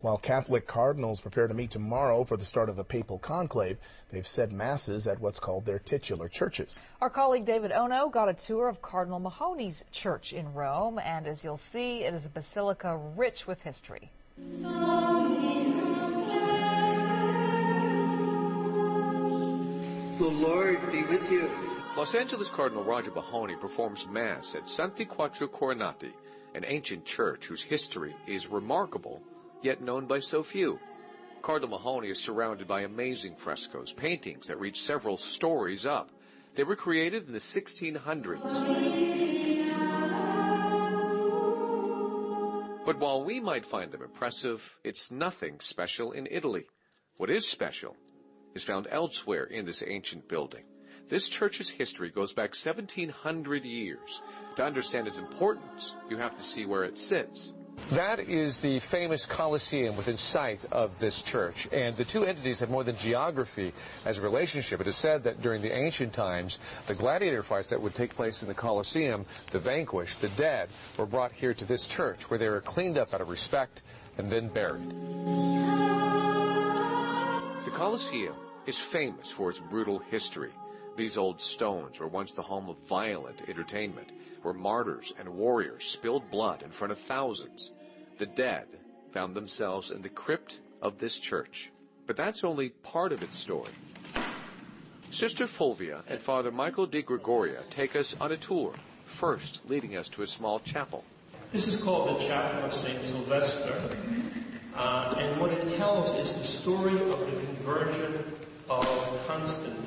While Catholic cardinals prepare to meet tomorrow for the start of a papal conclave, they've said masses at what's called their titular churches. Our colleague David Ono got a tour of Cardinal Mahony's church in Rome, and as you'll see, it is a basilica rich with history. The Lord be with you. Los Angeles Cardinal Roger Mahony performs Mass at Santi Quattro Coronati, an ancient church whose history is remarkable, yet known by so few. Cardinal Mahony is surrounded by amazing frescoes, paintings that reach several stories up. They were created in the 1600s. But while we might find them impressive, it's nothing special in Italy. What is special is found elsewhere in this ancient building. This church's history goes back 1,700 years. To understand its importance, you have to see where it sits. That is the famous Colosseum within sight of this church, and the two entities have more than geography as a relationship. It is said that during the ancient times, the gladiator fights that would take place in the Colosseum, the vanquished, the dead, were brought here to this church, where they were cleaned up out of respect and then buried. The Colosseum is famous for its brutal history. These old stones were once the home of violent entertainment, where martyrs and warriors spilled blood in front of thousands. The dead found themselves in the crypt of this church. But that's only part of its story. Sister Fulvia and Father Michael de Gregoria take us on a tour, first leading us to a small chapel. This is called the Chapel of St. Sylvester, and what it tells is the story of the conversion of Constantine.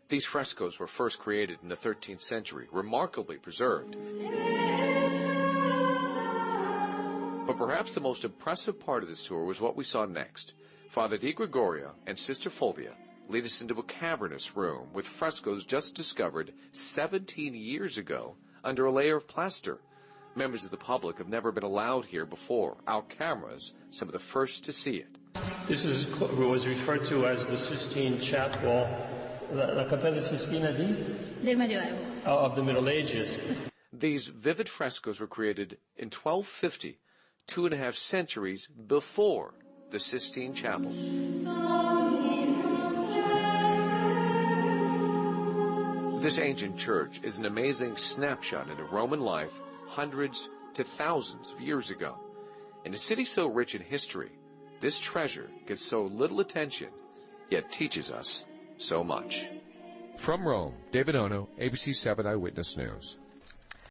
These frescoes were first created in the 13th century, remarkably preserved. But perhaps the most impressive part of this tour was what we saw next. Father de Gregoria and Sister Fulvia lead us into a cavernous room with frescoes just discovered 17 years ago under a layer of plaster. Members of the public have never been allowed here before. Our cameras, some of the first to see it. This was referred to as the Sistine Chapel, La Cappella Sistina del Medioevo, of the Middle Ages. These vivid frescoes were created in 1250, 2.5 centuries before the Sistine Chapel. This ancient church is an amazing snapshot into Roman life hundreds to thousands of years ago. In a city so rich in history, this treasure gets so little attention, yet teaches us so much. From Rome, David Ono, ABC 7 Eyewitness News.